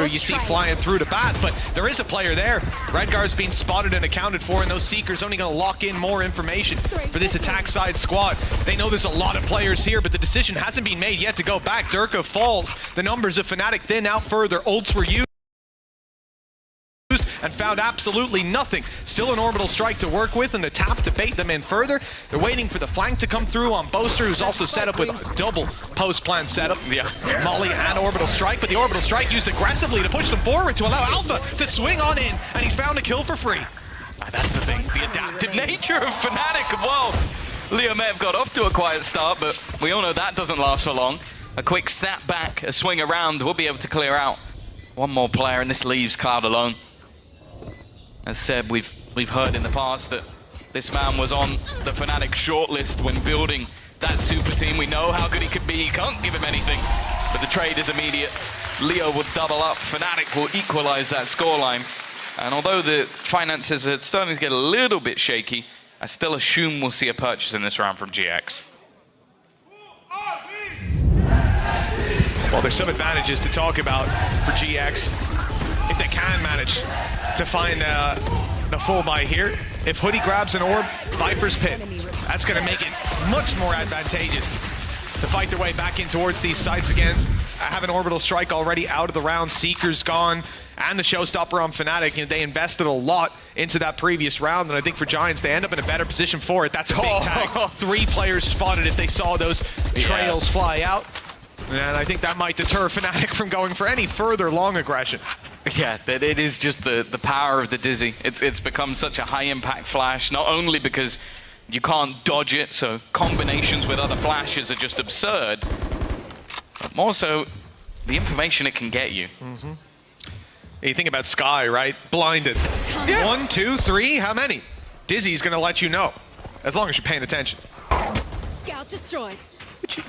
who you see flying through the bat, but there is a player there. Redgar's being spotted and accounted for, and those Seekers only going to lock in more information for this attack side squad. They know there's a lot of players here, but the decision hasn't been made yet to go back. Durka falls. The numbers of Fnatic thin out further. Ults were used and found absolutely nothing. Still an orbital strike to work with and the tap to bait them in further. They're waiting for the flank to come through on Boaster, who's also set up with a double post-plan setup. Yeah, Molly and orbital strike, but the orbital strike used aggressively to push them forward to allow Alpha to swing on in, and he's found a kill for free. That's the thing, the adaptive nature of Fnatic. Well, Leo may have got off to a quiet start, but we all know that doesn't last for long. A quick snap back, a swing around, we'll be able to clear out one more player, and this leaves Cloud alone. As said, we've heard in the past that this man was on the Fnatic shortlist when building that super team. We know how good he could be. You can't give him anything, but the trade is immediate. Leo will double up. Fnatic will equalize that scoreline. And although the finances are starting to get a little bit shaky, I still assume we'll see a purchase in this round from GX. Well, there's some advantages to talk about for GX if they can manage to find the full buy here. If Hoodie grabs an orb, Viper's Pit, that's going to make it much more advantageous to fight their way back in towards these sites again. I have an orbital strike already out of the round. Seeker's gone, and the showstopper on Fnatic. You know, they invested a lot into that previous round, and I think for Giants, they end up in a better position for it. That's a big tag. 3 players spotted if they saw those trails fly out. And I think that might deter Fnatic from going for any further long aggression. Yeah, it is just the power of the Dizzy. It's become such a high impact flash, not only because you can't dodge it, so combinations with other flashes are just absurd, but more so the information it can get you. You think about Sky, right? Blinded. Yeah. 1, 2, 3, how many? Dizzy's gonna let you know, as long as you're paying attention. Scout destroyed.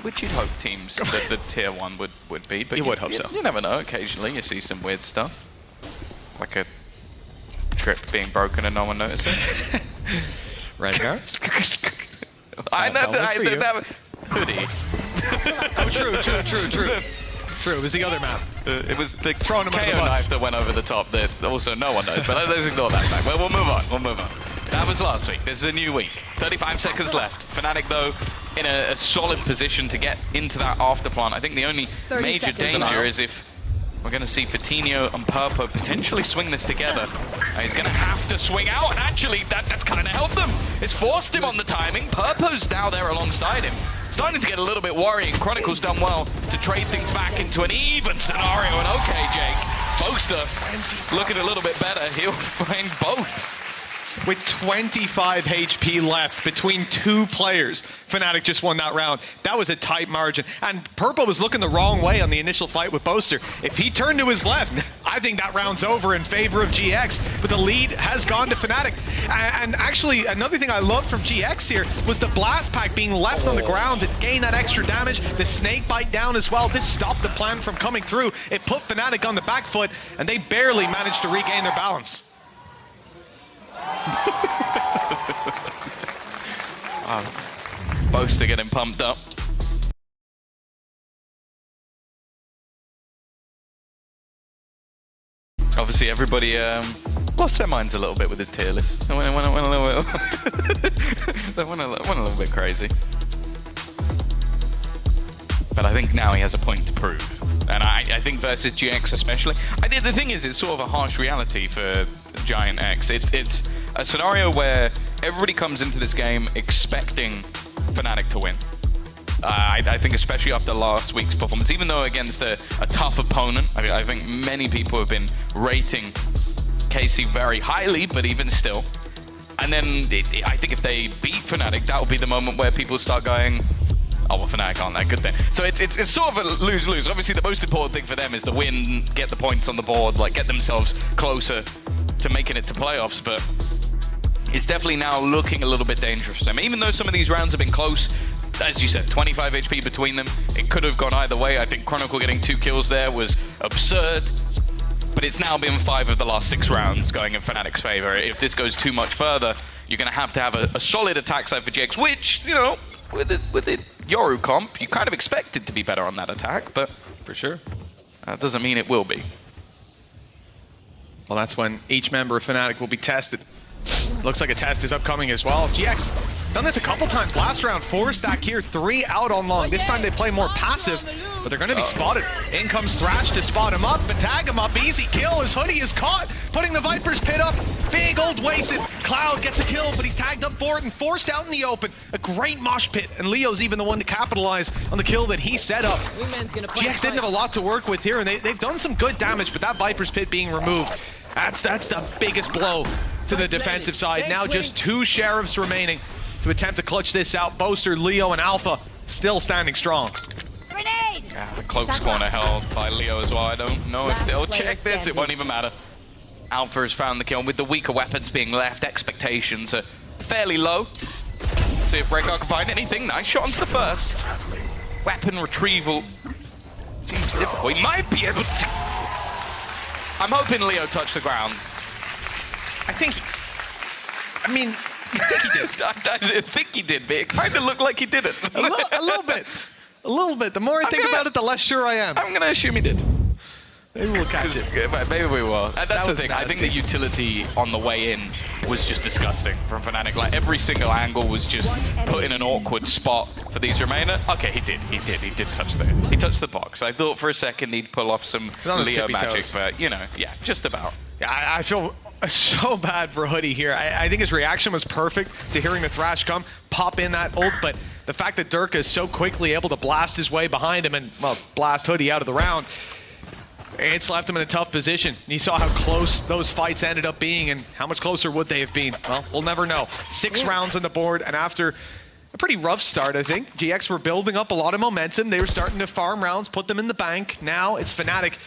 Which you'd hope teams that the tier 1 would be, but you would hope so. You never know, occasionally you see some weird stuff. Like a trip being broken and no one noticing. Redgar? I know that Hoodie. Oh, true. It was the other map. It was the KO Throwing him under the bus. knife that went over the top that also no one knows, but let's ignore that fact. Well, we'll move on. That was last week. This is a new week. 35 seconds left. Fnatic, though, in a solid position to get into that after plant. I think the only major danger is if we're going to see Fatinho and Purpo potentially swing this together. He's going to have to swing out, and actually that's kind of helped them. It's forced him on the timing. Purpo's now there alongside him. Starting to get a little bit worrying. Chronicle's done well to trade things back into an even scenario, and okay, Jake, Boaster looking a little bit better. He'll find both. With 25 HP left between 2 players, Fnatic just won that round. That was a tight margin. And Purple was looking the wrong way on the initial fight with Boaster. If he turned to his left, I think that round's over in favor of GX. But the lead has gone to Fnatic. And actually, another thing I loved from GX here was the blast pack being left on the ground to gain that extra damage. The snake bite down as well. This stopped the plan from coming through. It put Fnatic on the back foot, and they barely managed to regain their balance. Boaster getting pumped up. Obviously, everybody lost their minds a little bit with his tier list. They went a little bit crazy. But I think now he has a point to prove. And I think versus GX especially. The thing is, it's sort of a harsh reality for Giant X. It's a scenario where everybody comes into this game expecting Fnatic to win. I think especially after last week's performance, even though against a tough opponent, I think many people have been rating KC very highly, but even still. And then I think if they beat Fnatic, that will be the moment where people start going, oh, well, Fnatic aren't that good then. So it's sort of a lose-lose. Obviously, the most important thing for them is the win, get the points on the board, like get themselves closer to making it to playoffs. But it's definitely now looking a little bit dangerous for them. Even though some of these rounds have been close, as you said, 25 HP between them. It could have gone either way. I think Chronicle getting 2 kills there was absurd. But it's now been 5 of the last 6 rounds going in Fnatic's favor. If this goes too much further, you're going to have a solid attack side for GX, which, you know, with the Yoru comp, you kind of expect it to be better on that attack, but for sure, that doesn't mean it will be. Well, that's when each member of Fnatic will be tested. Looks like a test is upcoming as well. GX done this a couple times last round. 4 stack here, 3 out on long. This time they play more passive, but they're going to be spotted. In comes Thrash to spot him up, but tag him up. Easy kill as Hoodie is caught, putting the Viper's pit up. Big old wasted. Cloud gets a kill, but he's tagged up for it and forced out in the open. A great mosh pit, and Leo's even the one to capitalize on the kill that he set up. GX didn't have a lot to work with here, and they've done some good damage, but that Viper's pit being removed, that's the biggest blow to the defensive side. Now just 2 Sheriffs remaining to attempt to clutch this out. Boaster, Leo, and Alpha still standing strong. Yeah, the cloak's corner held by Leo as well. I don't know if they'll check this. It won't even matter. Alpha has found the kill. With the weaker weapons being left, expectations are fairly low. See if Breakout can find anything. Nice shot onto the first. Weapon retrieval seems difficult. He might be able to... I'm hoping Leo touched the ground. I think he did. I didn't think he did, but it kind of looked like he didn't. A little bit. A little bit. The more I think about it, the less sure I am. I'm going to assume he did. Maybe we'll catch it. Maybe we will. And that's the thing. Nasty. I think the utility on the way in was just disgusting from Fnatic. Like, every single angle was just put in an awkward spot for these Remainder. Okay, he did touch there. He touched the box. I thought for a second he'd pull off some Leo magic, but, you know, yeah, just about. Yeah, I feel so bad for Hoodie here. I think his reaction was perfect to hearing the Thrash come, pop in that ult, but the fact that Durka is so quickly able to blast his way behind him and, well, blast Hoodie out of the round, it's left him in a tough position. You saw how close those fights ended up being, and how much closer would they have been? Well, we'll never know. 6 rounds on the board, and after a pretty rough start, I think, GX were building up a lot of momentum. They were starting to farm rounds, put them in the bank. Now it's Fnatic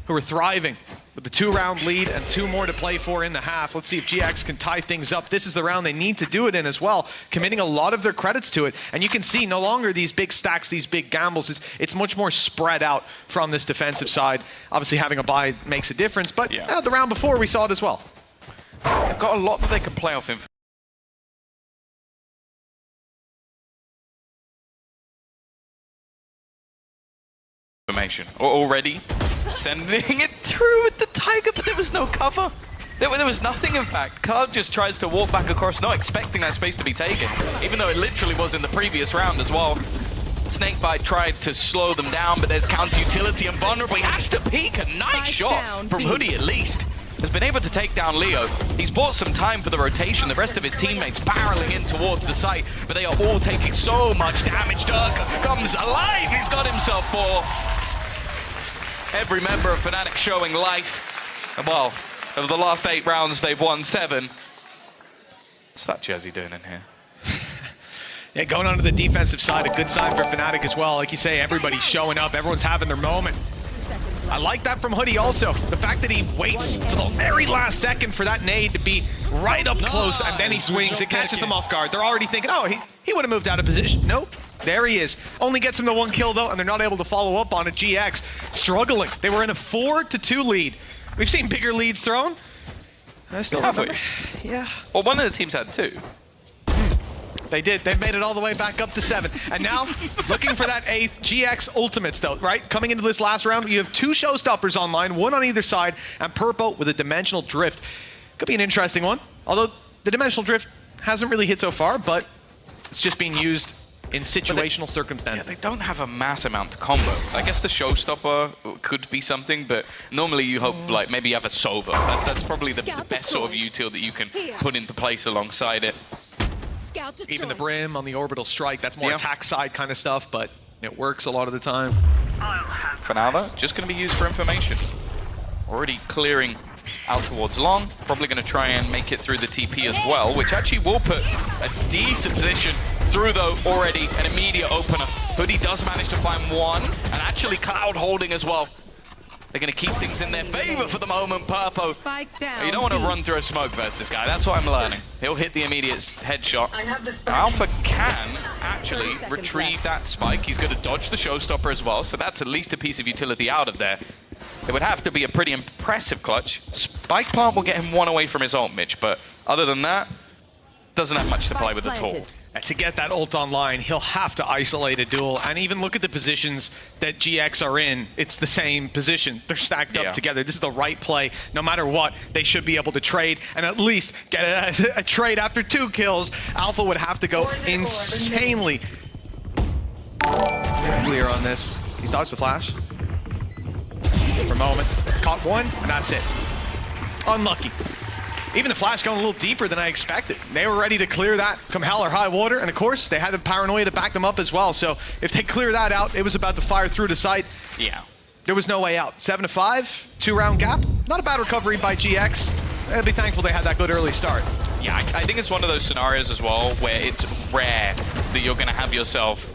who are thriving with the 2-round lead and 2 more to play for in the half. Let's see if GX can tie things up. This is the round they need to do it in as well, committing a lot of their credits to it. And you can see no longer these big stacks, these big gambles. It's much more spread out from this defensive side. Obviously having a bye makes a difference, but yeah, the round before we saw it as well. They've got a lot that they can play off in. Information already sending it through with the Tiger, but there was no cover. There was nothing, in fact. Card just tries to walk back across, not expecting that space to be taken, even though it literally was in the previous round as well. Snakebite tried to slow them down, but there's counter utility and vulnerable. He has to peek. A nice shot from Hoodie, at least. Has been able to take down Leo. He's bought some time for the rotation. The rest of his teammates barreling in towards the site, but they are all taking so much damage. Dirk comes alive. He's got himself 4. Every member of Fnatic showing life. And well, of the last 8 rounds, they've won 7. What's that Jazzy doing in here? Yeah, going on to the defensive side, a good sign for Fnatic as well. Like you say, everybody's showing up. Everyone's having their moment. I like that from Hoodie also. The fact that he waits to the very last second for that nade to be right up close, and then he swings. It catches them off guard. They're already thinking, oh, he would have moved out of position. Nope. There he is. Only gets him to 1 kill, though, and they're not able to follow up on it. GX struggling. They were in a 4-2 lead. We've seen bigger leads thrown. I still have remember. Yeah. Well, one of the teams had 2. They did. They've made it all the way back up to 7. And now, looking for that 8th. GX Ultimates, though, right? Coming into this last round, you have 2 showstoppers online, 1 on either side, and Purpo with a Dimensional Drift. Could be an interesting one. Although, the Dimensional Drift hasn't really hit so far, but it's just being used in situational circumstances. Yeah, they don't have a mass amount to combo. I guess the showstopper could be something, but normally you hope, like, maybe you have a Sova. That's probably the best sort of util that you can put into place alongside it. Even the Brim on the Orbital Strike, that's more attack side kind of stuff, but it works a lot of the time. For now, though, just going to be used for information. Already clearing out towards long. Probably going to try and make it through the TP as well, which actually will put a decent position through, though, already an immediate opener. Hoodie does manage to find 1, and actually Cloud holding as well. They're going to keep things in their favor for the moment, Purpo. You don't want to run through a smoke versus this guy. That's what I'm learning. He'll hit the immediate headshot. Alpha can actually retrieve that spike. He's going to dodge the showstopper as well, so that's at least a piece of utility out of there. It would have to be a pretty impressive clutch. Spike plant will get him 1 away from his ult, Mitch, but other than that, doesn't have much to play with at all. To get that ult online, he'll have to isolate a duel. And even look at the positions that GX are in. It's the same position. They're stacked up together. This is the right play. No matter what, they should be able to trade and at least get a trade after 2 kills. Alpha would have to go insanely clear on this. He's dodged the flash for a moment. Caught one, and that's it. Unlucky. Even the flash going a little deeper than I expected. They were ready to clear that come hell or high water, and of course, they had the paranoia to back them up as well. So if they clear that out, it was about to fire through the site. Yeah. There was no way out. 7-5, 2-round gap. Not a bad recovery by GX. They'll be thankful they had that good early start. Yeah, I think it's one of those scenarios as well where it's rare that you're going to have yourself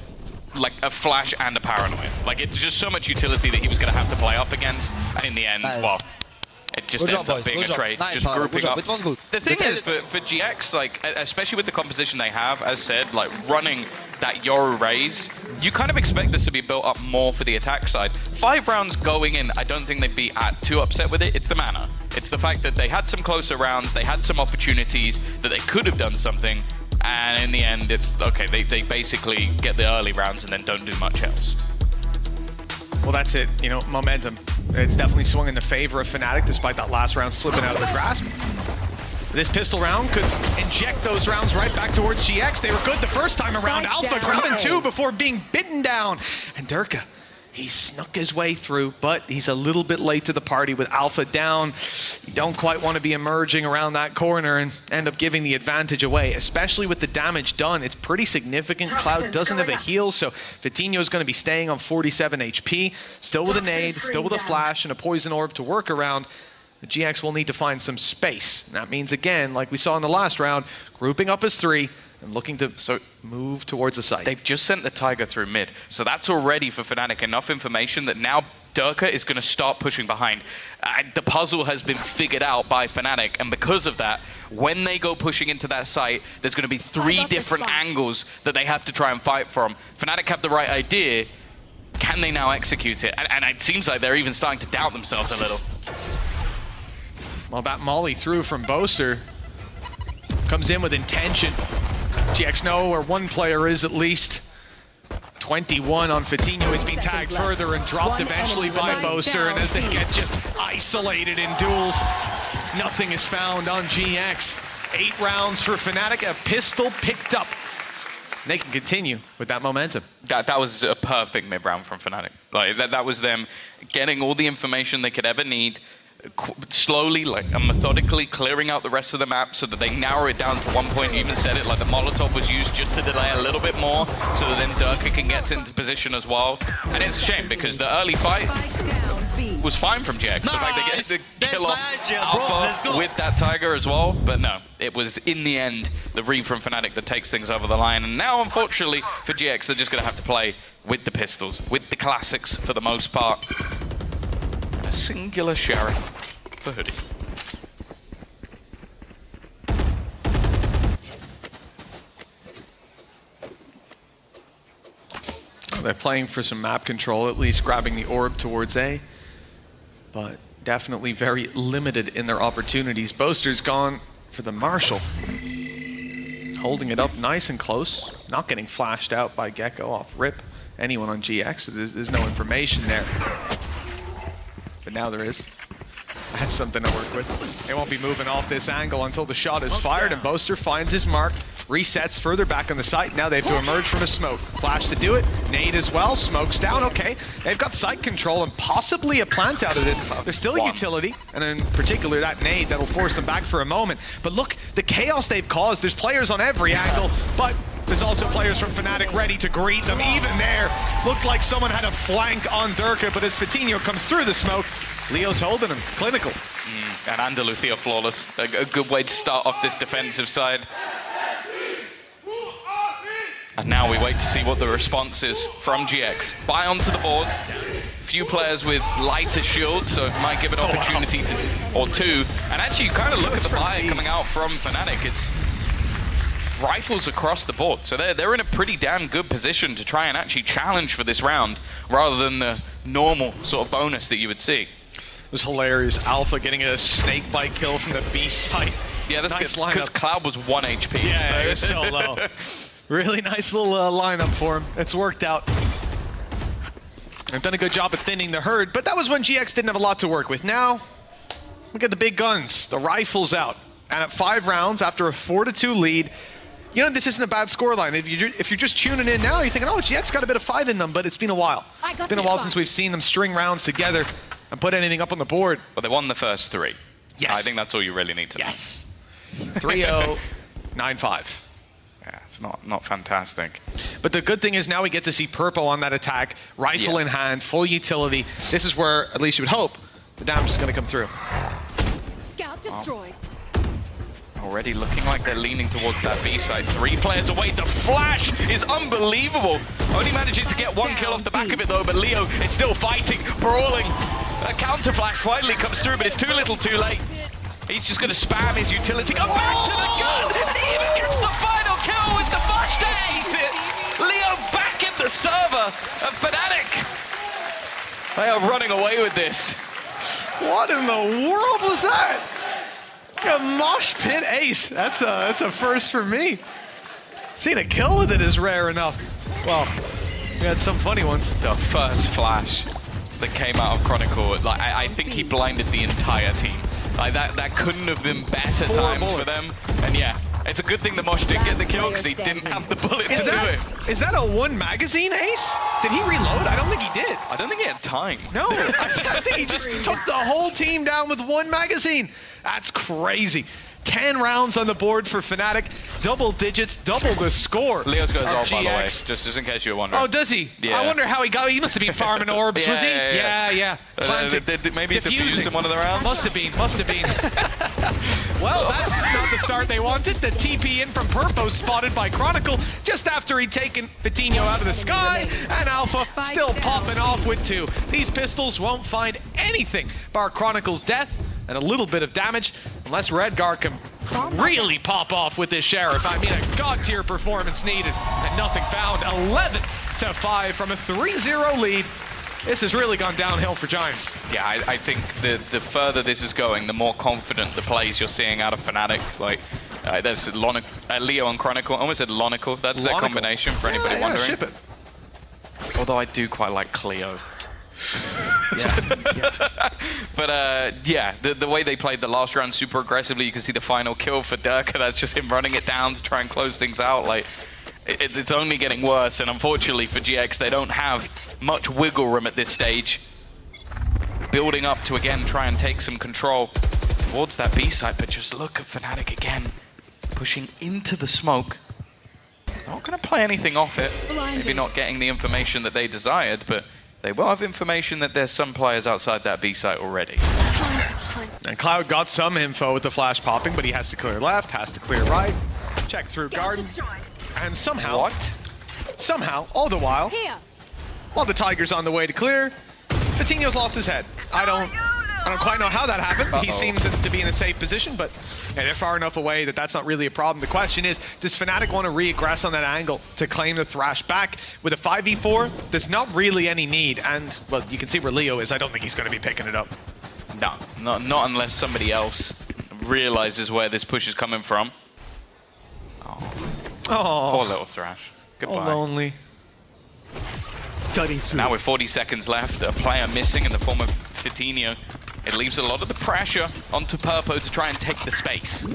like a flash and a paranoia. Like, it's just so much utility that he was going to have to play up against, and in the end, well, it just ends up being a trade, just grouping up. It was good. The thing is, for GX, like, especially with the composition they have, as said, like, running that Yoru raise, you kind of expect this to be built up more for the attack side. 5 rounds going in, I don't think they'd be too upset with it. It's the mana. It's the fact that they had some closer rounds, they had some opportunities, that they could have done something, and in the end, it's, okay, they basically get the early rounds and then don't do much else. Well, that's it. You know, momentum. It's definitely swung in the favor of Fnatic, despite that last round slipping out of their grasp. This pistol round could inject those rounds right back towards GX. They were good the first time around. Alpha grabbing 2 before being bitten down. And Durka, he snuck his way through, but he's a little bit late to the party with Alpha down. You don't quite want to be emerging around that corner and end up giving the advantage away, especially with the damage done. It's pretty significant. Cloud doesn't have a heal, so Vitinho's going to be staying on 47 HP, still with a nade, still with a flash and a poison orb to work around. The GX will need to find some space. And that means, again, like we saw in the last round, grouping up as 3 and looking to move towards the site. They've just sent the Tiger through mid, so that's already for Fnatic enough information that now Durka is going to start pushing behind. The puzzle has been figured out by Fnatic, and because of that, when they go pushing into that site, there's going to be 3 different angles that they have to try and fight from. Fnatic have the right idea. Can they now execute it? And it seems like they're even starting to doubt themselves a little. Well, that molly through from Boaster comes in with intention. GX know where one player is at least. 21 on Vitinho. He's been tagged further and dropped eventually by Boaster. And as they get just isolated in duels, nothing is found on GX. 8 rounds for Fnatic, a pistol picked up. They can continue with that momentum. That was a perfect mid-round from Fnatic. Like, that was them getting all the information they could ever need, slowly, like, and methodically clearing out the rest of the map so that they narrow it down to 1 point. You even said it, like the Molotov was used just to delay a little bit more so that then Durka can get into position as well. And it's a shame because the early fight was fine from GX. The fact they get to kill off Alpha with that Tiger as well. But no, it was in the end the read from Fnatic that takes things over the line. And now, unfortunately, for GX, they're just going to have to play with the pistols, with the classics for the most part. A singular Sheriff for Hoodie. Well, they're playing for some map control, at least grabbing the orb towards A, but definitely very limited in their opportunities. Boaster's gone for the Marshall, holding it up nice and close, not getting flashed out by Gecko off rip. Anyone on GX, there's no information there. But now there is. That's something to work with. They won't be moving off this angle until the shot is fired, and Boaster finds his mark, resets further back on the site. Now they have to emerge from a smoke. Flash to do it, nade as well, smoke's down, okay. They've got site control and possibly a plant out of this. There's still a utility, and in particular that nade that'll force them back for a moment. But look, the chaos they've caused, there's players on every angle, but there's also players from Fnatic ready to greet them. Even there, looked like someone had a flank on Durka, but as Vitinho comes through the smoke, Leo's holding him, clinical. And Andaluthia flawless. A good way to start off this defensive side. And now we wait to see what the response is from GX. Buy onto the board. Few players with lighter shields, so it might give an opportunity to, or 2. And actually, you kind of look at the buy coming out from Fnatic. It's rifles across the board. So they're in a pretty damn good position to try and actually challenge for this round, rather than the normal sort of bonus that you would see. It was hilarious. Alpha getting a snake bite kill from the B site. Yeah, that's nice because Cloud was 1 HP. Yeah, it was so low. Really nice little lineup for him. It's worked out. They've done a good job of thinning the herd, but that was when GX didn't have a lot to work with. Now, look at the big guns, the rifles out. And at 5 rounds, after a 4-2 lead, you know, this isn't a bad scoreline. If you're just tuning in now, you're thinking, oh, GX got a bit of fight in them, but it's been a while. It's been a while since we've seen them string rounds together and put anything up on the board. But they won the first 3. Yes. I think that's all you really need to know. Yes. 3-0, 9-5. Yeah, it's not fantastic. But the good thing is now we get to see Purpo on that attack, rifle in hand, full utility. This is where, at least you would hope, the damage is going to come through. Scout destroyed. Already looking like they're leaning towards that B side. 3 players away. The flash is unbelievable. Only managing to get 1 kill off the back of it though, but Leo is still fighting, brawling. A counter flash finally comes through, but it's too little too late. He's just going to spam his utility. Go back to the gun! And he even gets the final kill with the flash to ace it! Leo back in the server of Fnatic. They are running away with this. What in the world was that? A mosh pit ace. That's a first for me. Seeing a kill with it is rare enough. Well, we had some funny ones. The first flash that came out of Chronicle, like I think he blinded the entire team. Like that couldn't have been better 4 timed bullets. for them. And yeah, it's a good thing the Mosh didn't get the kill because he didn't have the bullet to do it. Is that a 1 magazine ace? Did he reload? I don't think he did. I don't think he had time. No, I think he just took the whole team down with 1 magazine. That's crazy. 10 rounds on the board for Fnatic. Double digits, double the score. Leo's goes off, by the way, GX. just in case you were wondering. Oh, does he? Yeah. I wonder how he got. He must have been farming orbs, was he? Yeah. Planting. Maybe defused in one of the rounds? Must have been. Well, that's not the start they wanted. The TP in from Purpo spotted by Chronicle just after he'd taken Vitinho out of the sky, and Alpha still popping off with 2. These pistols won't find anything bar Chronicle's death and a little bit of damage, unless Redgar can really pop off with this Sheriff. I mean, a god-tier performance needed, and nothing found. 11-5 from a 3-0 lead. This has really gone downhill for Giants. Yeah, I think the further this is going, the more confident the plays you're seeing out of Fnatic. Like, there's Leo and Chronicle. I almost said Lonicle. That's their combination for anybody wondering. Ship it. Although I do quite like Cleo. Yeah. But yeah, the way they played the last round super aggressively, you can see the final kill for Durka. That's just him running it down to try and close things out. Like, it's only getting worse, and unfortunately for GX, they don't have much wiggle room at this stage. Building up to again try and take some control towards that B side, but just look at Fnatic again, pushing into the smoke. Not going to play anything off it. Maybe not getting the information that they desired, but they will have information that there's some players outside that B site already. And Cloud got some info with the flash popping, but he has to clear left, has to clear right, check through garden, and somehow, all the while the Tiger's on the way to clear, Vitinho's lost his head. I don't quite know how that happened. He seems to be in a safe position, but they're far enough away that that's not really a problem. The question is, does Fnatic want to re-aggress on that angle to claim the Thrash back? With a 5v4, there's not really any need, and, well, you can see where Leo is. I don't think he's going to be picking it up. No, not unless somebody else realizes where this push is coming from. Oh, poor little Thrash. Goodbye. Oh, lonely. Now with 40 seconds left, a player missing in the form of Vitinho. It leaves a lot of the pressure onto Purpo to try and take the space.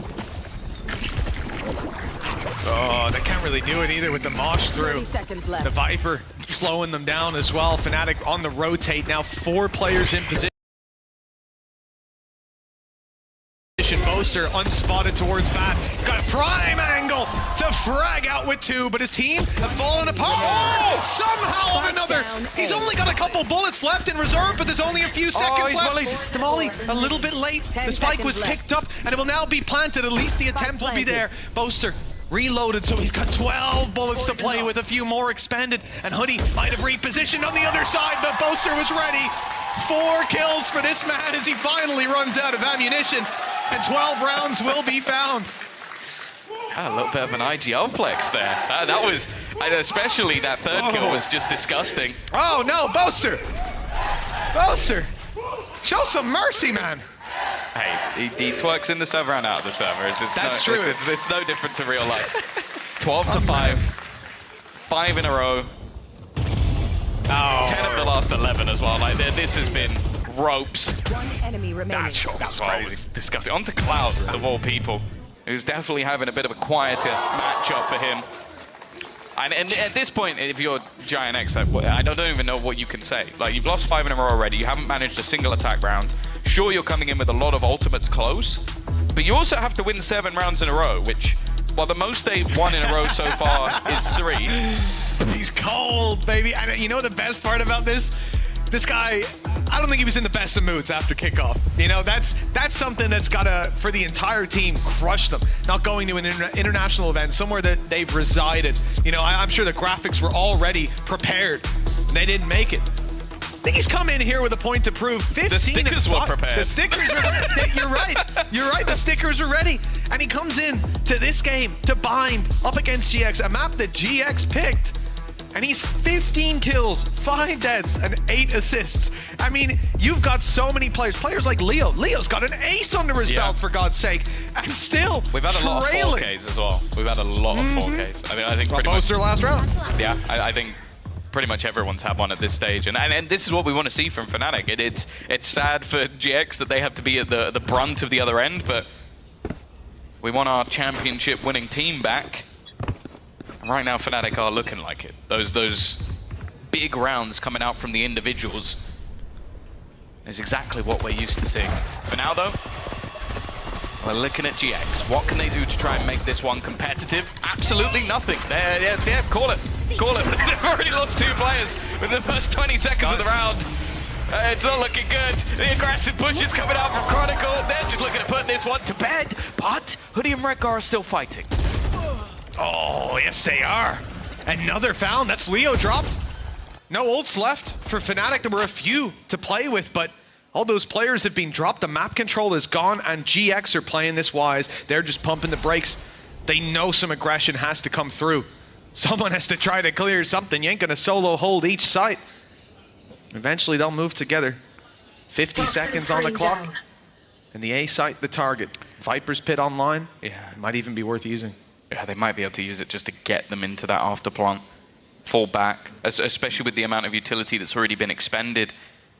Oh, they can't really do it either with the Mosh through. The Viper slowing them down as well. Fnatic on the rotate now, 4 players in position. Boaster unspotted towards bat. Got a prime angle to frag out with 2, but his team have fallen apart. Oh, somehow on another. He's only got a couple bullets left in reserve, but there's only a few seconds left. The Molly a little bit late. The spike was picked up, and it will now be planted. At least the attempt will be there. Boaster reloaded, so he's got 12 bullets to play with, a few more expended, and Hoodie might have repositioned on the other side, but Boaster was ready. 4 kills for this man as he finally runs out of ammunition, and 12 rounds will be found. A little bit of an IGL flex there. That was, especially that third kill was just disgusting. Oh no, Boaster! Boaster! Show some mercy, man! Hey, he twerks in the server and out of the server. It's That's true. It's no different to real life. 12-5. 5 in a row. Oh. 10 of the last 11 as well. Like, this has been ropes. One enemy remaining. That shot was Well, crazy. disgusting. On to Cloud, of all people, who's definitely having a bit of a quieter matchup for him. And at this point, if you're Giant X, I don't even know what you can say. Like, you've lost 5 in a row already. You haven't managed a single attack round. Sure, you're coming in with a lot of ultimates close, but you also have to win 7 rounds in a row, which, well, the most they've won in a row so far is 3. He's cold, baby. And you know the best part about this? This guy, I don't think he was in the best of moods after kickoff. You know, that's something that's gotta, for the entire team, crush them. Not going to an international event, somewhere that they've resided. You know, I'm sure the graphics were already prepared. They didn't make it. I think he's come in here with a point to prove. 15 The stickers were prepared. The stickers were You're right. You're right. The stickers are ready. And he comes in to this game to bind up against GX, a map that GX picked. And he's 15 kills, 5 deaths, and 8 assists. I mean, you've got so many players. Players like Leo. Leo's got an ace under his belt, for God's sake. And still We've had a lot of trailing. 4Ks as well. We've had a lot of 4Ks. I mean, I think Well, pretty most much... their last round. Yeah, I think pretty much everyone's had one at this stage, and this is what we want to see from Fnatic. It's sad for GX that they have to be at the brunt of the other end, but we want our championship-winning team back. And right now, Fnatic are looking like it. Those big rounds coming out from the individuals is exactly what we're used to seeing. For now, though, we're looking at GX. What can they do to try and make this one competitive? Absolutely nothing. Yeah, call it. Call it. They've already lost 2 players within the first 20 seconds of the round. It's not looking good. The aggressive push is coming out from Chronicle. They're just looking to put this one to bed. But Hoodie and Redgar are still fighting. Oh, yes, they are. Another foul. That's Leo dropped. No ults left for Fnatic. There were a few to play with, but all those players have been dropped. The map control is gone, and GX are playing this wise. They're just pumping the brakes. They know some aggression has to come through. Someone has to try to clear something. You ain't gonna solo hold each site. Eventually, they'll move together. 50 seconds on the clock. And the A site, the target. Viper's Pit online. Yeah. It might even be worth using. Yeah, they might be able to use it just to get them into that after plant. Fall back, especially with the amount of utility that's already been expended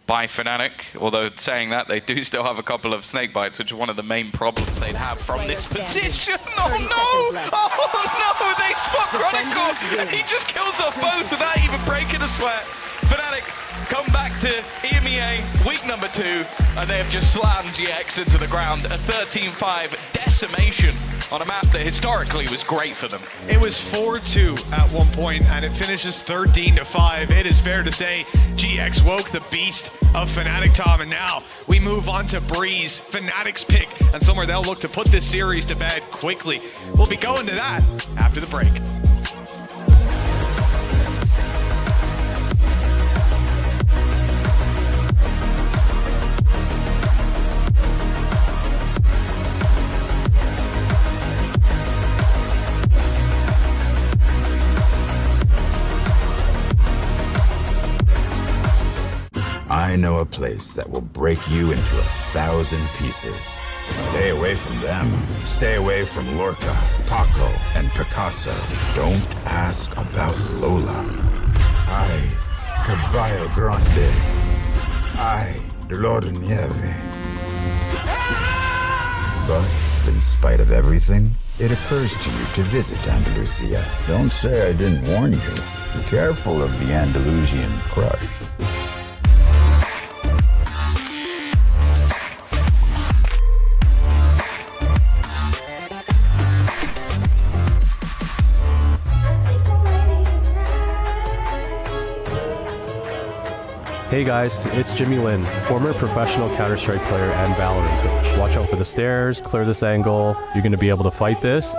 by Fnatic. Although saying that, they do still have a couple of snake bites, which is one of the main problems they'd have from this position. Oh no! Oh no! They spot Chronicle, and he just kills off both without even breaking a sweat. Fnatic come back to EMEA week number 2, and they have just slammed GX into the ground. A 13-5 decimation on a map that historically was great for them. It was 4-2 at one point, and it finishes 13-5. It is fair to say GX woke the beast of Fnatic, Tom, and now we move on to Breeze, Fnatic's pick, and somewhere they'll look to put this series to bed quickly. We'll be going to that after the break. I know a place that will break you into 1,000 pieces. Stay away from them. Stay away from Lorca, Paco, and Picasso. Don't ask about Lola. Ay, Caballo Grande. Ay, Dolor de Nieve. But in spite of everything, it occurs to you to visit Andalusia. Don't say I didn't warn you. Be careful of the Andalusian crush. Hey guys, it's Jimmy Lin, former professional Counter-Strike player and Valorant coach. Watch out for the stairs, clear this angle, you're going to be able to fight this.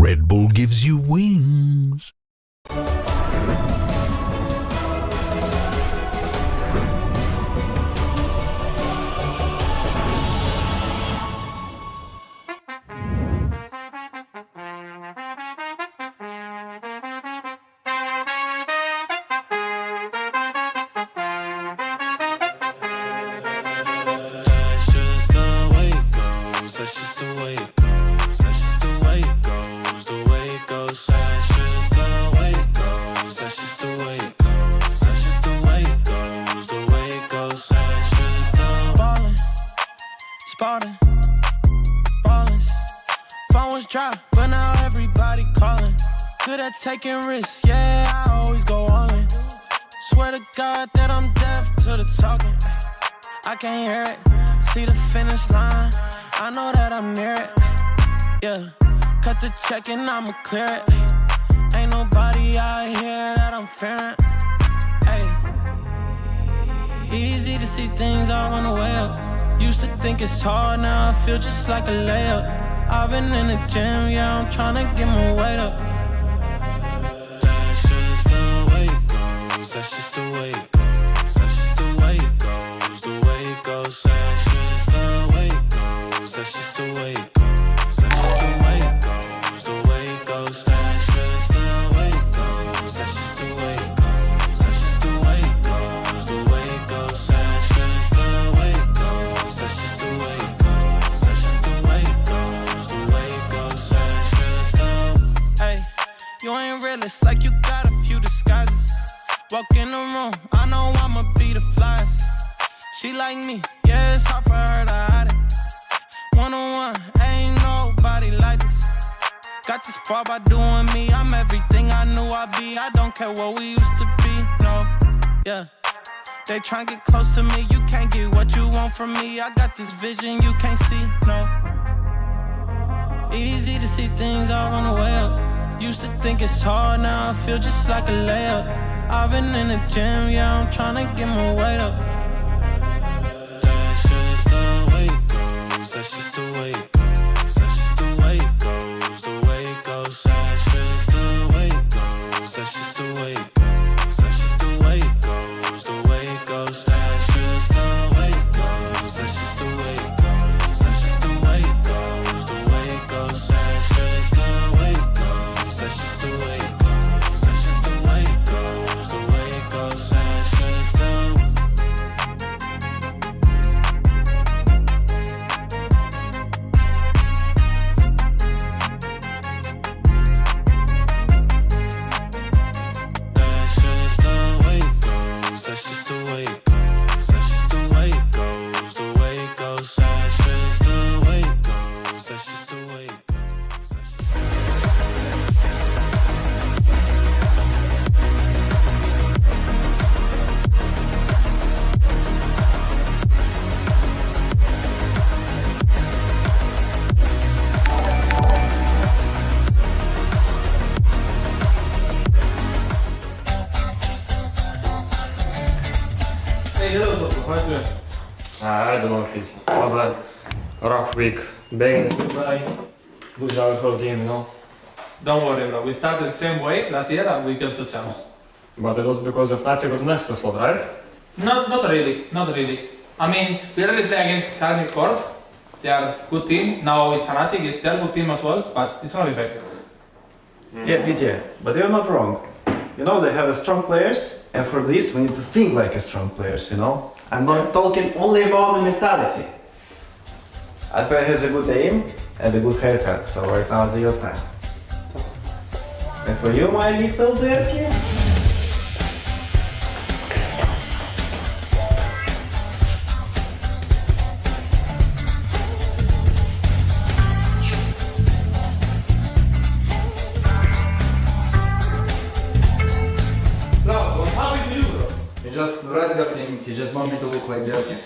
Red Bull gives you wings. good at taking risks, yeah, I always go all in. Swear to God that I'm deaf to the talking. I can't hear it, see the finish line, I know that I'm near it. Yeah, cut the check and I'ma clear it. Ain't nobody out here that I'm fearing. Ay. Easy to see things all on the way up. Used to think it's hard, now I feel just like a layup. I've been in the gym, yeah, I'm tryna get my weight up. That's just the way it goes, that's just the way it goes, that's just the way it goes, the way it goes. That's just the way it goes, that's just the way it goes, that's just the way it goes, the way it goes. That's just the way it goes, that's just the way it goes, that's just the way it goes, the way it goes. That's just the way it goes, that's just the way it goes, that's just the way it goes, the way it goes. That's just the. Hey, you ain't real, it's like you got a few disguises. Walk in the room, I know I'ma be the flyest. She like me, yeah, it's hard for her to hide it. One-on-one, ain't nobody like this. Got this far by doing me, I'm everything I knew I'd be. I don't care what we used to be, no, yeah. They try and get close to me, you can't get what you want from me. I got this vision you can't see, no. Easy to see things all on the way up. Used to think it's hard, now I feel just like a layup. I've been in the gym, yeah, I'm tryna get my weight up. That's just the way it goes, that's just the way it goes, that's just the way it goes, the way it goes. That's just the way it goes, that's just the way it goes, that's just the way it goes, the way it goes. That's just the way it goes, that's just the way it goes, that's just the way it goes, the way it goes. That's just the way it goes, that's just the way it goes, that's just the way it goes, the way it goes. That's just the. That's just the way it goes, that's just the way it goes, that's just the way it goes, the way it goes. That's just the way it goes, that's just the way it goes, that's just. I don't know if it was a rough week. Bane, lose our first game, you know. Don't worry, bro. We started the same way last year and we got two champs. But it was because of Fnatic got next slot, right? Not really, not really. I mean, we already play against Carnic Corp. They are a good team. Now it's Fnatic, they're a good team as well, but it's not effective. Yeah, VJ, but you're not wrong. You know, they have a strong players, and for this we need to think like a strong players, you know? I'm not talking only about the mentality. Alper has a good aim and a good haircut, so right now is your time. And for you, my little Derky? You just read your thing, you just want me to look like Derky.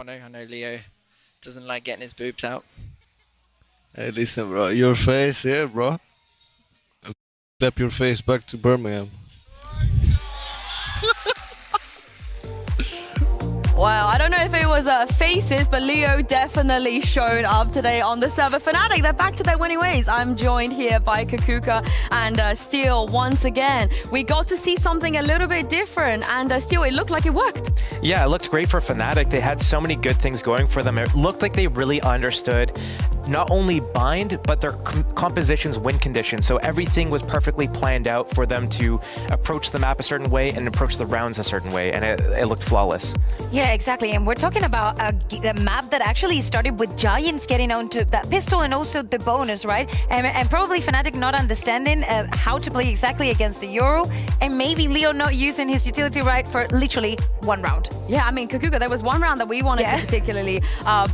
I know Leo doesn't like getting his boobs out. Hey, listen, bro. Your face here, bro. I'll clap your face back to Birmingham. Wow, I don't know if it was faces, but Leo definitely showed up today on the server. Fnatic, they're back to their winning ways. I'm joined here by Kakuka and Steel once again. We got to see something a little bit different, and Steel, it looked like it worked. Yeah, it looked great for Fnatic. They had so many good things going for them. It looked like they really understood not only bind, but their compositions win conditions. So everything was perfectly planned out for them to approach the map a certain way and approach the rounds a certain way, and it looked flawless. Yeah, exactly. And we're talking about a map that actually started with Giants getting onto that pistol and also the bonus, right? And probably Fnatic not understanding how to play exactly against the Yoru, and maybe Leo not using his utility right for literally one round. Yeah, I mean, Kakuka, there was one round that we wanted to particularly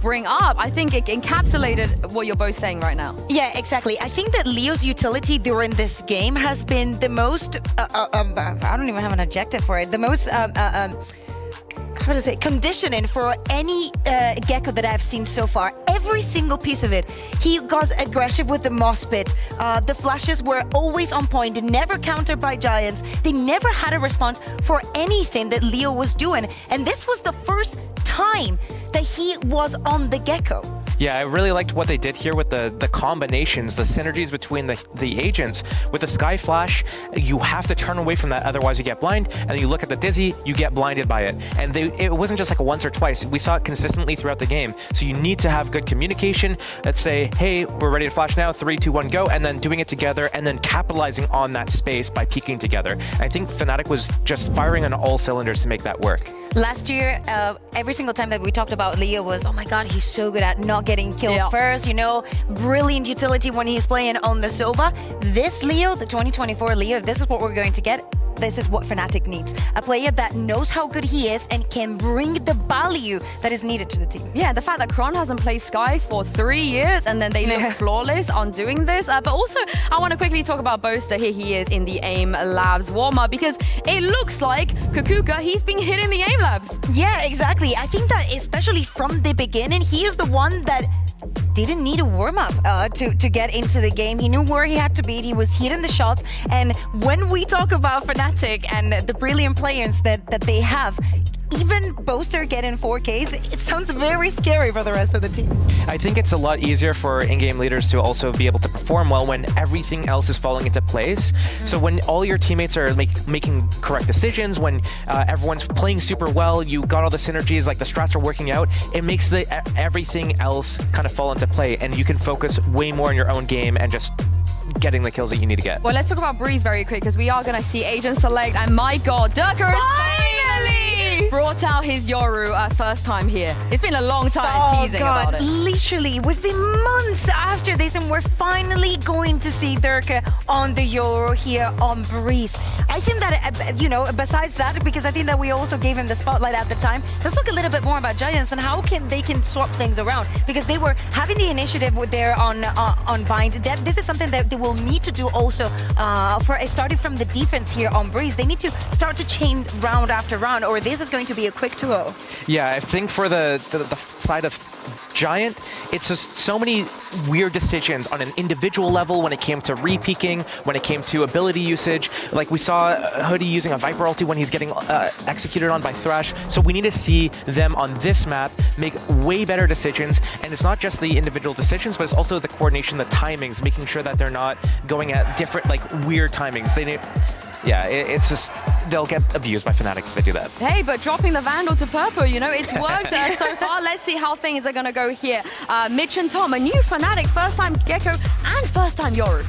bring up. I think it encapsulated what you're both saying right now. Yeah, exactly. I think that Leo's utility during this game has been the most, I don't even have an adjective for it, the most, how to say, conditioning for any Gecko that I've seen so far. Every single piece of it. He got aggressive with the moss pit. The flashes were always on point, never countered by Giants. They never had a response for anything that Leo was doing. And this was the first time that he was on the Gecko. Yeah, I really liked what they did here with the combinations, the synergies between the agents. With the Sky Flash, you have to turn away from that, otherwise you get blind, and you look at the Dizzy, you get blinded by it. And it wasn't just like a once or twice. We saw it consistently throughout the game. So you need to have good communication. Let's say, hey, we're ready to flash now, 3, 2, 1, go, and then doing it together, and then capitalizing on that space by peeking together. I think Fnatic was just firing on all cylinders to make that work. Last year, every single time that we talked about Leo was, oh my god, he's so good at not getting killed first, you know, brilliant utility when he's playing on the Sova. This Leo, the 2024 Leo, if this is what we're going to get, this is what Fnatic needs. A player that knows how good he is and can bring the value that is needed to the team. Yeah, the fact that Kron hasn't played Sky for 3 years and then they look flawless on doing this. But also, I want to quickly talk about Boaster. Here he is in the AIM Labs warm-up because it looks like Kakuka, he's been hitting the AIM Labs. Yeah, exactly. I think that especially from the beginning, he is the one that didn't need a warm-up to get into the game. He knew where he had to be. He was hitting the shots. And when we talk about Fnatic and the brilliant players that they have, even Boaster getting 4Ks, it sounds very scary for the rest of the teams. I think it's a lot easier for in-game leaders to also be able to perform well when everything else is falling into place. So when all your teammates are making correct decisions, when everyone's playing super well, you got all the synergies, like the strats are working out, it makes everything else kind of fall into play, and you can focus way more on your own game and just getting the kills that you need to get. Well, let's talk about Breeze very quick because we are going to see Agent Select, and my god, Durka finally brought out his Yoru first time here. It's been a long time teasing about it. Literally, we've been months after this and we're finally going to see Durka on the Yoru here on Breeze. I think that, you know, besides that, because I think that we also gave him the spotlight at the time, let's talk a little bit more about Giants and how they can swap things around, because they were having the initiative with their on Bind. This is something that they will need to do also starting from the defense here on Breeze. They need to start to chain round after round, or this is going to be a quick 2-0. Yeah, I think for the side of Giant, it's just so many weird decisions on an individual level when it came to re-peeking, when it came to ability usage. Like we saw Hoodie using a Viper ulti when he's getting executed on by Thresh. So we need to see them on this map make way better decisions. And it's not just the individual decisions, but it's also the coordination, the timings, making sure that they're not going at different, like, weird timings. They need... Yeah, it's just, they'll get abused by Fnatic if they do that. Hey, but dropping the Vandal to Purple, you know, it's worked so far. Let's see how things are going to go here. Mitch and Tom, a new Fnatic, first-time Gecko and first-time Yoru.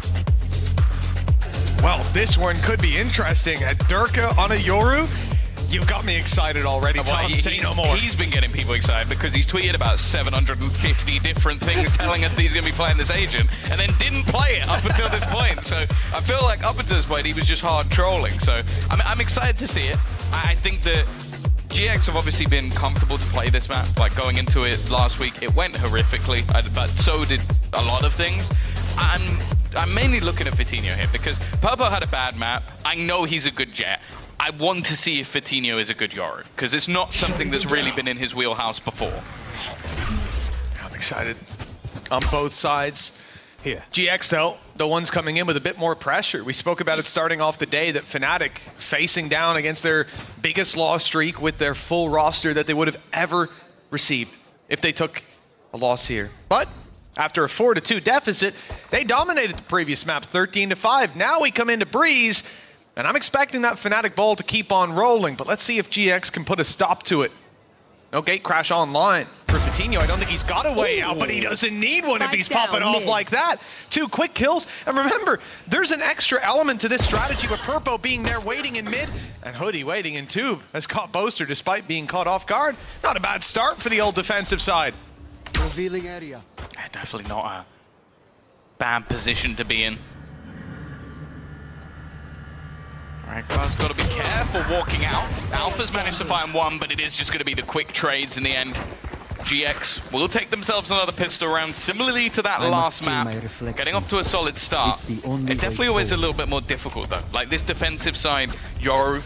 Well, this one could be interesting. Durka on a Yoru. You've got me excited already, Tom. Say no more. He's been getting people excited because he's tweeted about 750 different things telling us that he's going to be playing this agent, and then didn't play it up until this point. So I feel like up until this point, he was just hard trolling. So I'm excited to see it. I think that GX have obviously been comfortable to play this map. Like going into it last week, it went horrifically, but so did a lot of things. I'm mainly looking at Vitinho here because Purple had a bad map. I know he's a good Jet. I want to see if Vitinho is a good Yoru, because it's not something that's really been in his wheelhouse before. I'm excited on both sides. Here. GX, though, the ones coming in with a bit more pressure. We spoke about it starting off the day, that Fnatic facing down against their biggest loss streak with their full roster that they would have ever received if they took a loss here. But after a 4-2 deficit, they dominated the previous map 13-5. Now we come into Breeze, and I'm expecting that Fnatic ball to keep on rolling, but let's see if GX can put a stop to it. No gate crash online for Vitinho. I don't think he's got a way out, but he doesn't need one if he's popping off like that. 2 quick kills. And remember, there's an extra element to this strategy with Purpo being there waiting in mid, and Hoodie waiting in tube has caught Boaster despite being caught off guard. Not a bad start for the old defensive side. Revealing area. Definitely not a bad position to be in. Redgar's got to be careful walking out. Alpha's managed to find one, but it is just going to be the quick trades in the end. GX will take themselves another pistol round, similarly to that last map. Getting off to a solid start. It's definitely always a little bit more difficult though. Like this defensive side, Yoru,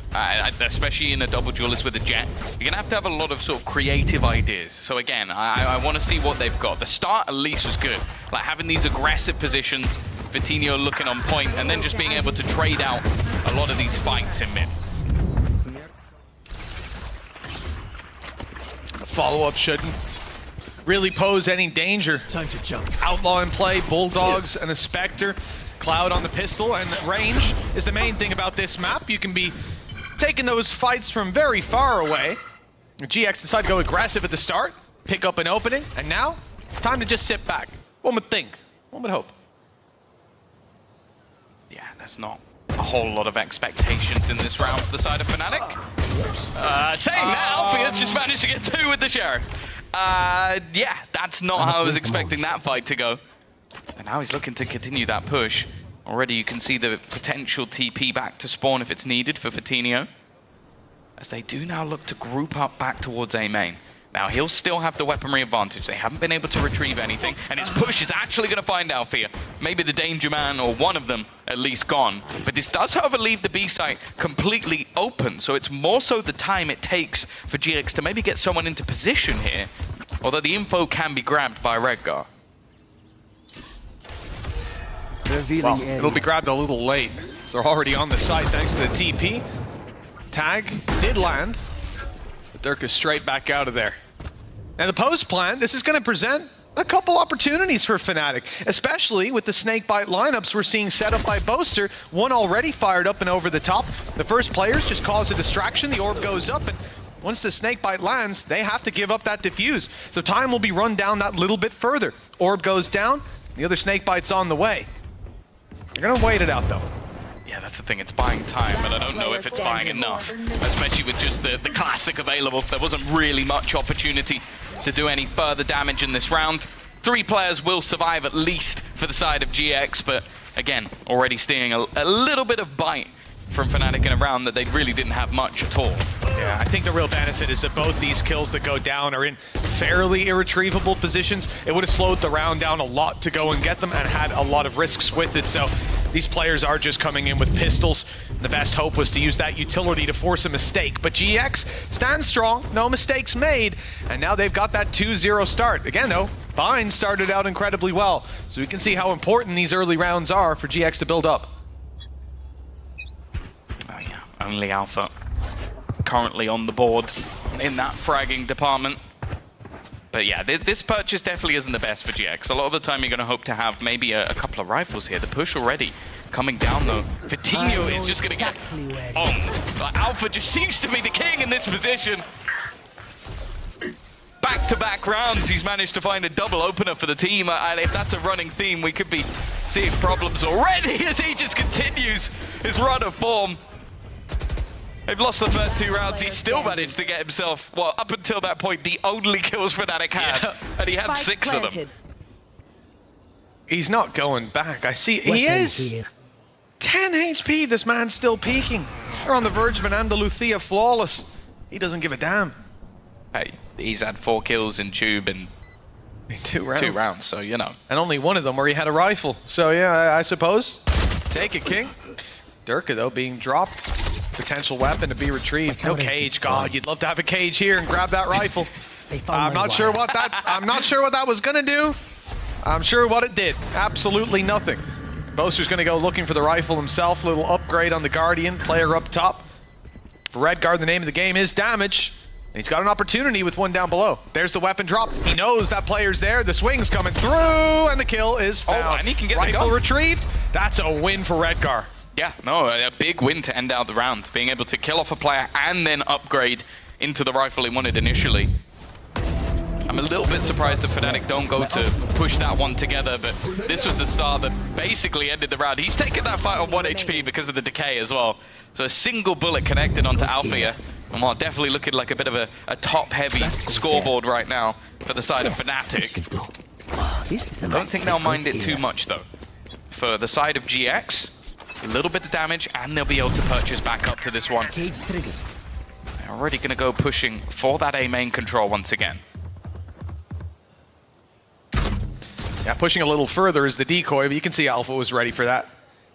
especially in a double duelist with a Jet, you're going to have a lot of sort of creative ideas. So again, I want to see what they've got. The start at least was good. Like having these aggressive positions, Vitinho looking on point, and then just being able to trade out a lot of these fights in mid. A follow-up shouldn't really pose any danger. Time to jump. Outlaw in play, Bulldogs and a Spectre. Cloud on the pistol, and range is the main thing about this map. You can be taking those fights from very far away. GX decide to go aggressive at the start, pick up an opening, and now it's time to just sit back. One would think, one would hope. Yeah, there's not a whole lot of expectations in this round for the side of Fnatic. Saying that, Alfie has just managed to get 2 with the Sheriff. Yeah, that's not how I was expecting that fight to go. And now he's looking to continue that push. Already you can see the potential TP back to spawn if it's needed for Vitinho, as they do now look to group up back towards A main. Now he'll still have the weaponry advantage. They haven't been able to retrieve anything, and his push is actually going to find Alfia. Maybe the Danger Man or one of them at least gone. But this does, however, leave the B site completely open, so it's more so the time it takes for GX to maybe get someone into position here, although the info can be grabbed by Redgar. Well, it'll be grabbed a little late. They're already on the site thanks to the TP. Tag did land, but Dirk is straight back out of there. And the post plan, this is going to present a couple opportunities for Fnatic, especially with the Snakebite lineups we're seeing set up by Boaster. One already fired up and over the top. The first players just cause a distraction, the orb goes up, and once the Snakebite lands, they have to give up that diffuse. So time will be run down that little bit further. Orb goes down, the other Snakebite's on the way. They're gonna wait it out though. Yeah, that's the thing, it's buying time, but I don't know if it's buying enough, especially with just the classic available. There wasn't really much opportunity to do any further damage in this round. 3 players will survive at least for the side of GX, but again, already seeing a little bit of bite from Fnatic in a round that they really didn't have much at all. Yeah, I think the real benefit is that both these kills that go down are in fairly irretrievable positions. It would have slowed the round down a lot to go and get them and had a lot of risks with it. So these players are just coming in with pistols. The best hope was to use that utility to force a mistake. But GX stands strong, no mistakes made, and now they've got that 2-0 start. Again though, Bind started out incredibly well, so we can see how important these early rounds are for GX to build up. Oh yeah, only Alpha currently on the board in that fragging department. But yeah, this purchase definitely isn't the best for GX. A lot of the time you're going to hope to have maybe a couple of rifles here. The push already coming down though. Vitinho is just going to get owned. But Alpha just seems to be the king in this position. Back-to-back rounds, he's managed to find a double opener for the team. And if that's a running theme, we could be seeing problems already as he just continues his run of form. They've lost the first 2 rounds. He still managed to get himself, well, up until that point, the only kills Fnatic had. And he had 6 of them. He's not going back. I see. He is 10 HP. This man's still peaking. They're on the verge of an Andalucia flawless. He doesn't give a damn. Hey, he's had 4 kills in Tube in 2 rounds. 2 rounds, so you know. And only one of them where he had a rifle. So yeah, I suppose. Take it, King. Durka, though, being dropped. Potential weapon to be retrieved. No cage. God, you'd love to have a cage here and grab that rifle. I'm not sure what that was gonna do. I'm sure what it did. Absolutely nothing. Boaster's gonna go looking for the rifle himself. Little upgrade on the Guardian. Player up top. For Redguard, the name of the game is damage. And he's got an opportunity with one down below. There's the weapon drop. He knows that player's there. The swing's coming through, and the kill is found. Oh, and he can get rifle the gun. retrieved. That's a win for Redgar. Yeah, no, a big win to end out the round. Being able to kill off a player and then upgrade into the rifle he wanted initially. I I'm a little bit surprised that Fnatic don't go to push that one together, but this was the start that basically ended the round. He's taken that fight on 1 HP because of the decay as well. So a single bullet connected onto Alpha here. And while definitely looking like a bit of a top-heavy scoreboard right now for the side of Fnatic. I don't think they'll mind it too much though. For the side of GX, a little bit of damage and they'll be able to purchase back up to this one. They're already going to go pushing for that A main control once again. Yeah, pushing a little further is the decoy, but you can see Alpha was ready for that.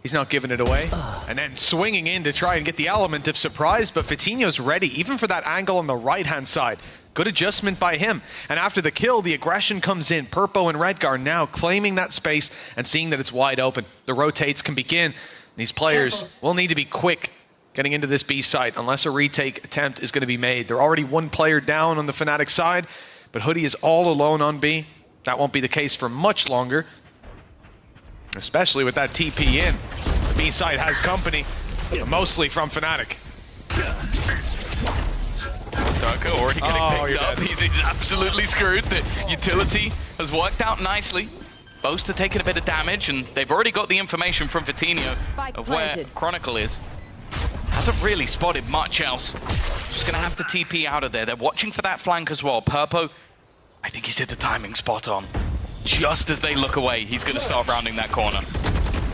He's not giving it away. And then swinging in to try and get the element of surprise, but Vitinho's ready, even for that angle on the right-hand side. Good adjustment by him. And after the kill, the aggression comes in. Purpo and Redgar now claiming that space and seeing that it's wide open. The rotates can begin. These players will need to be quick getting into this B site unless a retake attempt is going to be made. They're already one player down on the Fnatic side, but Hoodie is all alone on B. That won't be the case for much longer, especially with that TP in. The B side has company, mostly from Fnatic. Darko already getting picked up. He's absolutely screwed. The utility has worked out nicely. Boaster taking a bit of damage, and they've already got the information from Vitinho of where Chronicle is. Hasn't really spotted much else. Just gonna have to TP out of there. They're watching for that flank as well. Purpo, I think he's hit the timing spot on. Just as they look away, he's gonna start rounding that corner.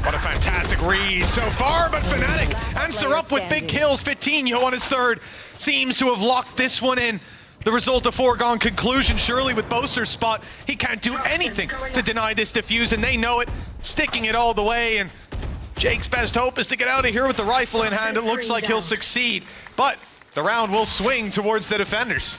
What a fantastic read so far, but Fnatic answer up with big kills. Vitinho on his third seems to have locked this one in. The result a foregone conclusion, surely with Boaster's spot. He can't do anything to deny this defuse, and they know it, sticking it all the way. And Jake's best hope is to get out of here with the rifle in hand. It looks like he'll succeed, but the round will swing towards the defenders.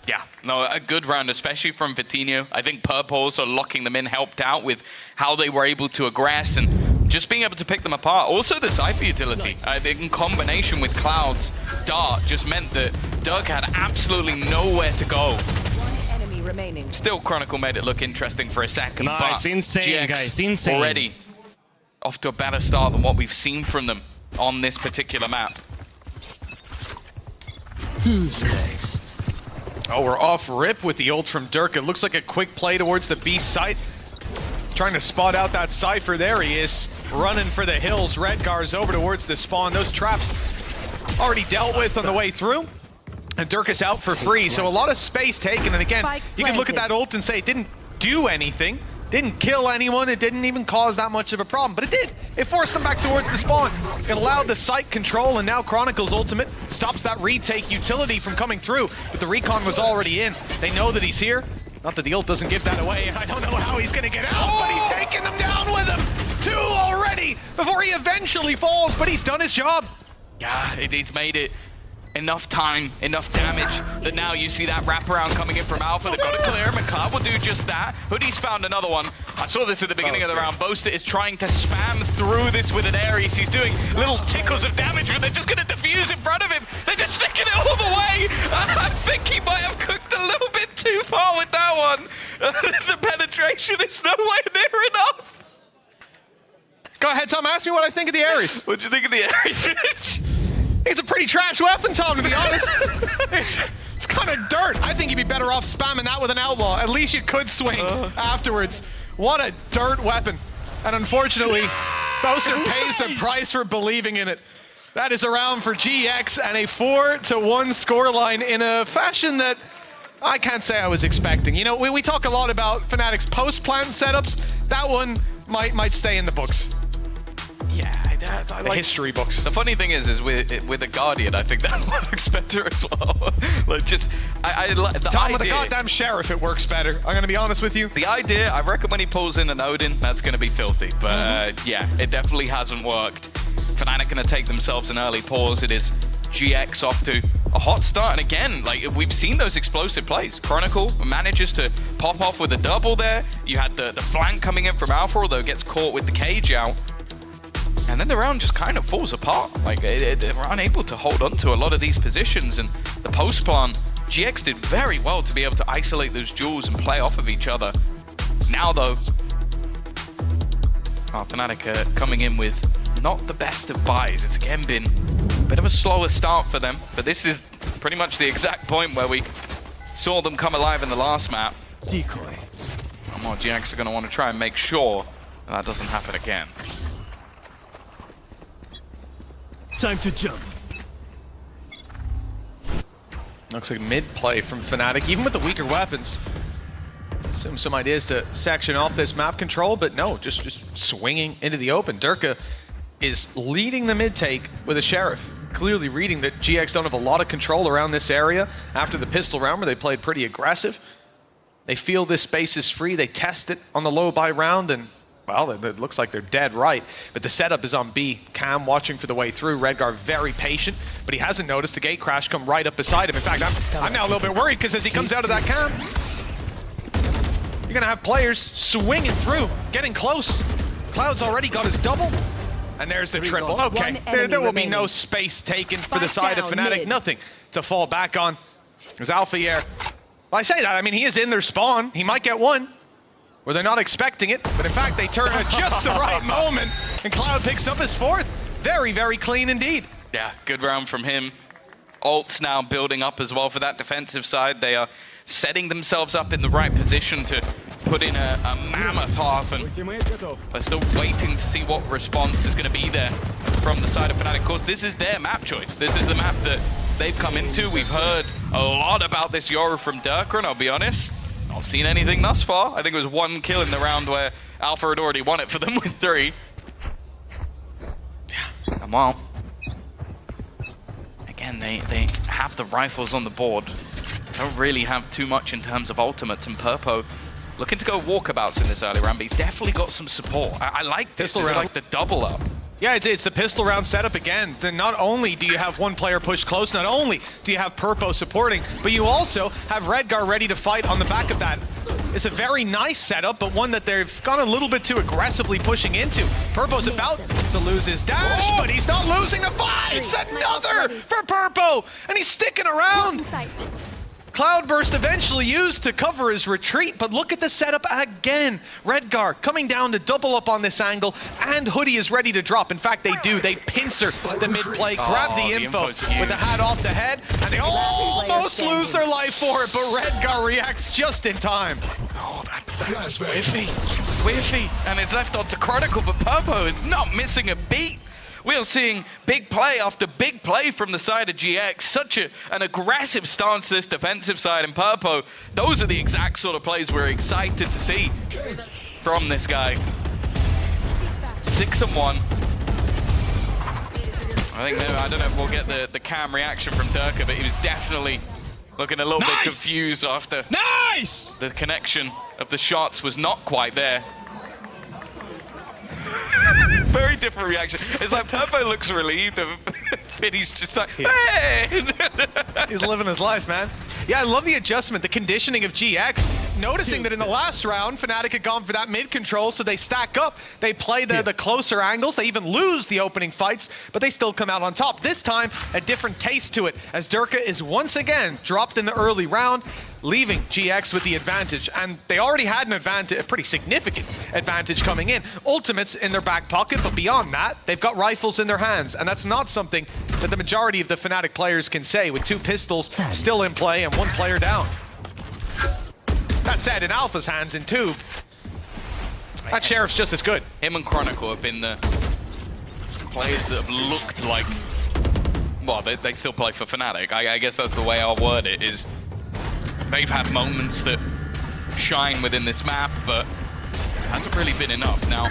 Yeah, no, a good round, especially from Vitinho. I think Purple also locking them in helped out with how they were able to aggress and just being able to pick them apart. Also the Cypher utility, I think in combination with Cloud's dart just meant that Dirk had absolutely nowhere to go. Still, Chronicle made it look interesting for a second. Nice, but insane, GX guys, insane. Already off to a better start than what we've seen from them on this particular map. Who's next? Oh, we're off rip with the ult from Dirk. It looks like a quick play towards the B site. Trying to spot out that Cypher. There he is, running for the hills. Redgar's over towards the spawn. Those traps already dealt with on the way through. And Dirk is out for free, so a lot of space taken. And again, you can look at that ult and say it didn't do anything. Didn't kill anyone, it didn't even cause that much of a problem, but it did. It forced them back towards the spawn. It allowed the site control, and now Chronicle's ultimate stops that retake utility from coming through, but the recon was already in. They know that he's here. Not that the ult doesn't give that away, and I don't know how he's gonna get out, but he's taking them down with him. 2 already before he eventually falls, but he's done his job. Yeah, he's made it. Enough time, enough damage, that now you see that wraparound coming in from Alpha. They've got to clear him, and Cloud will do just that. Hoodie's found another one. I saw this at the beginning of the round. Boaster is trying to spam through this with an Ares. He's doing little tickles of damage, but they're just going to defuse in front of him. They're just sticking it all the way. I think he might have cooked a little bit too far with that one. The penetration is nowhere near enough. Go ahead, Tom, ask me what I think of the Ares. What do you think of the Ares? It's a pretty trash weapon, Tom, to be honest. It's kind of dirt. I think you'd be better off spamming that with an outlaw. At least you could swing afterwards. What a dirt weapon. And unfortunately, Boaster pays the price for believing in it. That is a round for GX and a 4-1 scoreline in a fashion that I can't say I was expecting. You know, we talk a lot about Fnatic's post-plant setups. That one might stay in the books. Yeah, I like history books. The funny thing is with a Guardian, I think that works better as well. Like just, I like the Tom, idea. with a goddamn Sheriff, it works better. I'm gonna be honest with you. The idea, I reckon when he pulls in an Odin, that's gonna be filthy. But yeah, it definitely hasn't worked. Fnatic gonna take themselves an early pause. It is GX off to a hot start, and again, like we've seen those explosive plays. Chronicle manages to pop off with a double there. You had the flank coming in from Alpha, although gets caught with the cage out. And then the round just kind of falls apart. Like, they were unable to hold on to a lot of these positions, and the post plan, GX did very well to be able to isolate those duels and play off of each other. Now, though, Fnatic coming in with not the best of buys. It's again been a bit of a slower start for them, but this is pretty much the exact point where we saw them come alive in the last map. Decoy. More GX are going to want to try and make sure that doesn't happen again. Time to jump. Looks like mid play from Fnatic, even with the weaker weapons. Some ideas to section off this map control, but no, just swinging into the open. Durka is leading the mid take with a Sheriff, clearly reading that GX don't have a lot of control around this area after the pistol round where they played pretty aggressive. They feel this space is free, they test it on the low buy round, and well, it looks like they're dead right. But the setup is on B. Cam watching for the way through. Redgar very patient, but he hasn't noticed the gate crash come right up beside him. In fact, I'm now a little bit worried because as he comes out of that Cam, you're gonna have players swinging through, getting close. Cloud's already got his double, and there's the triple. Okay, there will be no space taken for the side of Fnatic. Nothing to fall back on. There's Alpha here. Well, I say that, I mean, he is in their spawn. He might get one, where they're not expecting it, but in fact, they turn at just the right moment, and Cloud picks up his fourth. Very, very clean indeed. Yeah, good round from him. Ult's now building up as well for that defensive side. They are setting themselves up in the right position to put in a mammoth half, and we're still waiting to see what response is going to be there from the side of Fnatic. Of course, this is their map choice. This is the map that they've come into. We've heard a lot about this Yoru from Durka, and I'll be honest, not seen anything thus far. I think it was one kill in the round where Alpha had already won it for them with 3. Yeah, and well, again, they have the rifles on the board. Don't really have too much in terms of ultimates, and Purpo looking to go walkabouts in this early round, but he's definitely got some support. I like this. It's like the double up. Yeah, it's the pistol round setup again. Then not only do you have one player push close, not only do you have Purpo supporting, but you also have Redgar ready to fight on the back of that. It's a very nice setup, but one that they've gone a little bit too aggressively pushing into. Purpo's about to lose his dash, but he's not losing the fight. It's another for Purpo, and he's sticking around. Cloudburst eventually used to cover his retreat, but look at the setup again. Redgar coming down to double up on this angle, and Hoodie is ready to drop. In fact, they do. They pincer the mid play, grab the info with the hat off the head, and they almost lose their life for it, but Redgar reacts just in time. Oh, that whiffy, and it's left on to Chronicle, but Purpo is not missing a beat. We are seeing big play after big play from the side of GX. Such an aggressive stance this defensive side, and Purpo, those are the exact sort of plays we're excited to see from this guy. 6-1. I think, I don't know if we'll get the cam reaction from Durka, but he was definitely looking a little bit confused after the connection of the shots was not quite there. Very different reaction. It's like Purpo looks relieved, and he's just like, hey! He's living his life, man. Yeah, I love the adjustment, the conditioning of GX. Noticing that in the last round, Fnatic had gone for that mid control, so they stack up. They play the closer angles. They even lose the opening fights, but they still come out on top. This time, a different taste to it, as Durka is once again dropped in the early round, leaving GX with the advantage. And they already had an advantage, a pretty significant advantage coming in. Ultimates in their back pocket, but beyond that, they've got rifles in their hands. And that's not something that the majority of the Fnatic players can say, with 2 pistols still in play and 1 player down. That said, in Alpha's hands in Tube, that Sheriff's just as good. Him and Chronicle have been the players that have looked like, well, they still play for Fnatic. I guess that's the way I'll word it, is they've had moments that shine within this map, but it hasn't really been enough. Now,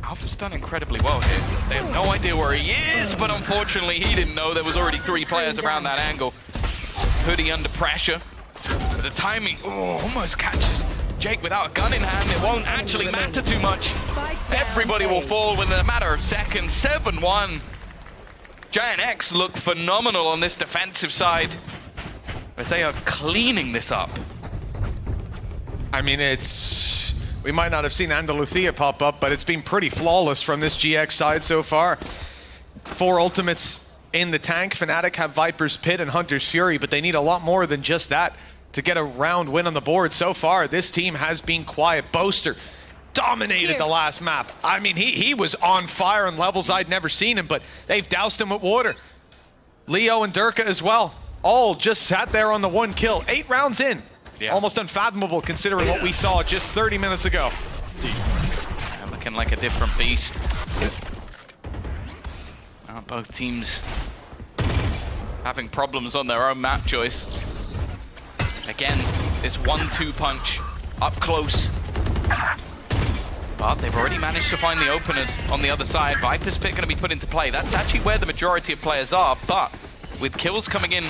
Alpha's done incredibly well here. They have no idea where he is, but unfortunately he didn't know there was already 3 players around that angle. Hoodie under pressure. The timing almost catches Jake without a gun in hand. It won't actually matter too much. Everybody will fall within a matter of seconds. 7-1. Giant X look phenomenal on this defensive side, as they are cleaning this up. I mean, we might not have seen Andalucia pop up, but it's been pretty flawless from this GX side so far. 4 ultimates in the tank. Fnatic have Viper's Pit and Hunter's Fury, but they need a lot more than just that to get a round win on the board. So far, this team has been quiet. Boaster dominated the last map. I mean, he was on fire on levels I'd never seen him, but they've doused him with water. Leo and Durka as well, all just sat there on the 1 kill. 8 rounds in. Almost unfathomable considering what we saw just 30 minutes ago. Looking like a different beast. Both teams having problems on their own map choice. Again, this 1-2 punch up close. But they've already managed to find the openers on the other side. Viper's Pit going to be put into play. That's actually where the majority of players are, but with kills coming in